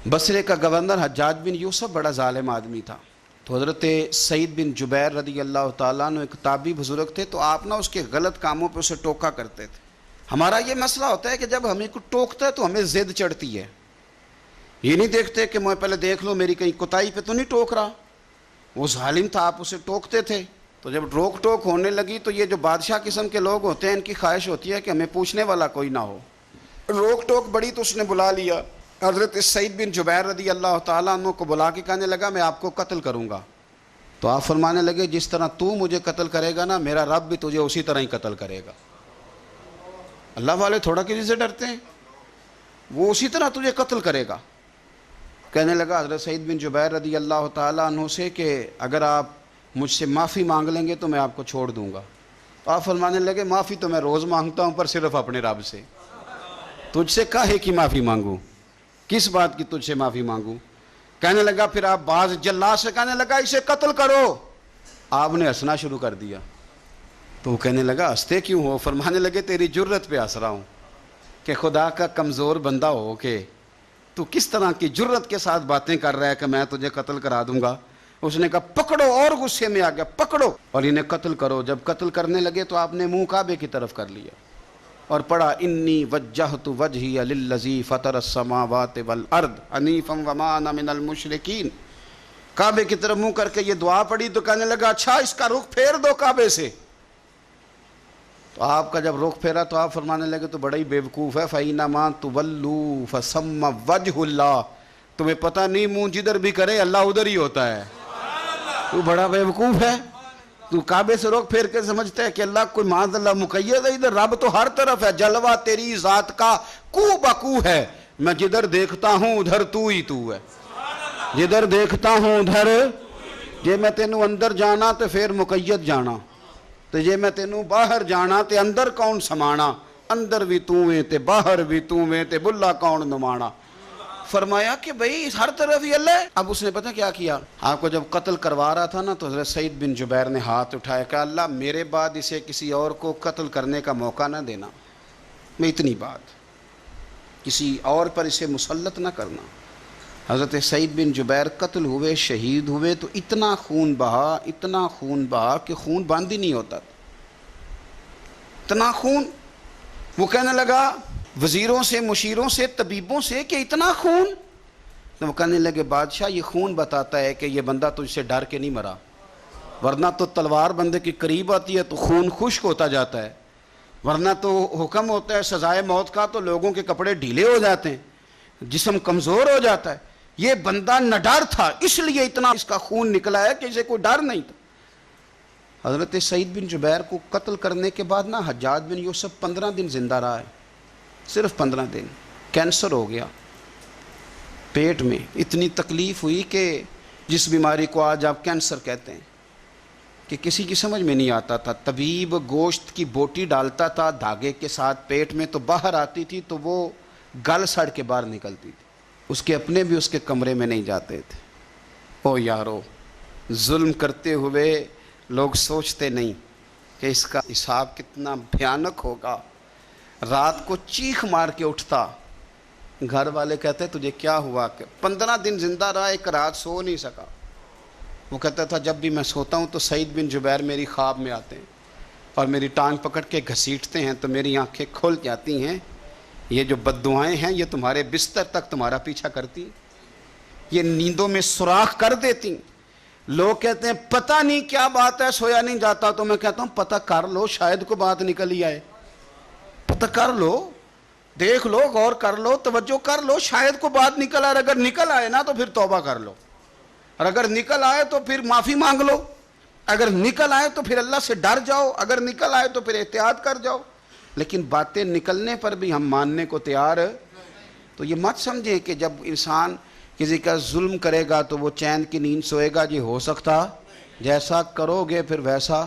بصرے کا گورنر حجاج بن یوسف بڑا ظالم آدمی تھا، تو حضرت سعید بن جبیر رضی اللہ تعالیٰ عنہ ایک تابعی بزرگ تھے، تو آپ نا اس کے غلط کاموں پہ اسے ٹوکا کرتے تھے۔ ہمارا یہ مسئلہ ہوتا ہے کہ جب ہمیں کو ٹوکتا ہے تو ہمیں ضد چڑھتی ہے، یہ نہیں دیکھتے کہ میں پہلے دیکھ لوں میری کہیں کوتاہی پہ تو نہیں ٹوک رہا۔ وہ ظالم تھا، آپ اسے ٹوکتے تھے، تو جب روک ٹوک ہونے لگی تو یہ جو بادشاہ قسم کے لوگ ہوتے ہیں ان کی خواہش ہوتی ہے کہ ہمیں پوچھنے والا کوئی نہ ہو۔ روک ٹوک بڑی تو اس نے بلا لیا حضرت سعید بن جبیر رضی اللہ تعالیٰ عنہ کو، بلا کے کہنے لگا میں آپ کو قتل کروں گا۔ تو آپ فرمانے لگے جس طرح تو مجھے قتل کرے گا نا، میرا رب بھی تجھے اسی طرح ہی قتل کرے گا۔ اللہ والے تھوڑا کسی سے ڈرتے ہیں، وہ اسی طرح تجھے قتل کرے گا۔ کہنے لگا حضرت سعید بن جبیر رضی اللہ تعالیٰ عنہ سے کہ اگر آپ مجھ سے معافی مانگ لیں گے تو میں آپ کو چھوڑ دوں گا۔ تو آپ فرمانے لگے معافی تو میں روز مانگتا ہوں، پر صرف اپنے رب سے، تجھ سے کاہے کی معافی مانگوں، کس بات کی تجھ سے معافی مانگوں۔ کہنے لگا پھر آپ بعض جلاد سے کہنے لگا اسے قتل کرو۔ آپ نے ہنسنا شروع کر دیا، تو وہ کہنے لگا ہنستے کیوں ہو؟ فرمانے لگے تیری جرت پہ ہنس رہا ہوں کہ خدا کا کمزور بندہ ہو کے تو کس طرح کی جرت کے ساتھ باتیں کر رہا ہے کہ میں تجھے قتل کرا دوں گا۔ اس نے کہا پکڑو، اور غصے میں آ گیا، پکڑو اور انہیں قتل کرو۔ جب قتل کرنے لگے تو آپ نے منہ کعبے کی طرف کر لیا اور پڑھا انی وجہت وجہی للذی فطر السماوات والارض حنیفا وما انا من المشرکین۔ کعبے کی طرف منہ کر کے یہ دعا پڑھی تو کہنے لگا اچھا اس کا رخ پھیر دو کعبے سے۔ تو آپ کا جب رخ پھیرا تو آپ فرمانے لگے تو بڑا ہی بیوقوف ہے، فَإِنَّمَا تُوَلُّوا فَثَمَّ وَجْهُ اللَّهِ، تمہیں پتہ نہیں منہ جدھر بھی کرے اللہ ادھر ہی ہوتا ہے۔ تو بڑا بیوقوف ہے، تو کعبے سے رخ پھیر کے سمجھتا ہے کہ اللہ کوئی معاذ اللہ مقید ہے، ادھر رب تو ہر طرف ہے، جلوہ تیری ذات کا کو بکو ہے، میں جدھر دیکھتا ہوں ادھر تو ہی تو ہے، جدھر دیکھتا ہوں ادھر، جے میں تینوں اندر جانا تو پھر مقید جانا، تو جے میں تینوں باہر جانا تے اندر کون سمانا، اندر بھی تو میں تے باہر بھی تو میں تے بلا کون نمانا۔ فرمایا کہ بھئی ہر طرف ہی اللہ ہے۔ اب اس نے پتہ کیا کیا، آپ کو جب قتل کروا رہا تھا نا تو حضرت سعید بن جبیر نے ہاتھ اٹھایا کہ اللہ میرے بعد اسے کسی اور کو قتل کرنے کا موقع نہ دینا، میں اتنی بات کسی اور پر اسے مسلط نہ کرنا۔ حضرت سعید بن جبیر قتل ہوئے، شہید ہوئے، تو اتنا خون بہا، اتنا خون بہا کہ خون بند ہی نہیں ہوتا، اتنا خون۔ وہ کہنے لگا وزیروں سے، مشیروں سے، طبیبوں سے کہ اتنا خون؟ تو وہ کہنے لگے بادشاہ یہ خون بتاتا ہے کہ یہ بندہ تجھ سے ڈر کے نہیں مرا، ورنہ تو تلوار بندے کے قریب آتی ہے تو خون خشک ہوتا جاتا ہے، ورنہ تو حکم ہوتا ہے سزائے موت کا تو لوگوں کے کپڑے ڈھیلے ہو جاتے ہیں، جسم کمزور ہو جاتا ہے۔ یہ بندہ نہ ڈر تھا، اس لیے اتنا اس کا خون نکلا ہے کہ اسے کوئی ڈر نہیں تھا۔ حضرت سعید بن جبیر کو قتل کرنے کے بعد نا حجاج بن یوسف 15 دن زندہ رہا ہے، صرف 15 دن۔ کینسر ہو گیا پیٹ میں، اتنی تکلیف ہوئی کہ جس بیماری کو آج آپ کینسر کہتے ہیں کہ کسی کی سمجھ میں نہیں آتا تھا۔ طبیب گوشت کی بوٹی ڈالتا تھا دھاگے کے ساتھ پیٹ میں، تو باہر آتی تھی تو وہ گل سڑ کے باہر نکلتی تھی، اس کے اپنے بھی اس کے کمرے میں نہیں جاتے تھے۔ او یارو، ظلم کرتے ہوئے لوگ سوچتے نہیں کہ اس کا حساب کتنا بھیانک ہوگا۔ رات کو چیخ مار کے اٹھتا، گھر والے کہتے تجھے کیا ہوا؟ کہ 15 دن زندہ رہا، ایک رات سو نہیں سکا۔ وہ کہتا تھا جب بھی میں سوتا ہوں تو سعید بن جبیر میری خواب میں آتے ہیں اور میری ٹانگ پکڑ کے گھسیٹتے ہیں تو میری آنکھیں کھل جاتی ہیں، یہ جو بد دعائیں ہیں یہ تمہارے بستر تک تمہارا پیچھا کرتی، یہ نیندوں میں سوراخ کر دیتی۔ لوگ کہتے ہیں پتہ نہیں کیا بات ہے سویا نہیں جاتا، تو میں کہتا ہوں پتہ کر لو، شاید کو بات نکل ہی آئے، پتہ کر لو، دیکھ لو، غور کر لو، توجہ کر لو، شاید کو بات نکل آئے۔ اگر نکل آئے نا تو پھر توبہ کر لو، اور اگر نکل آئے تو پھر معافی مانگ لو، اگر نکل آئے تو پھر اللہ سے ڈر جاؤ، اگر نکل آئے تو پھر احتیاط کر جاؤ۔ لیکن باتیں نکلنے پر بھی ہم ماننے کو تیار، تو یہ مت سمجھیں کہ جب انسان کسی کا ظلم کرے گا تو وہ چین کی نیند سوئے گا۔ یہ ہو سکتا، جیسا کرو گے پھر ویسا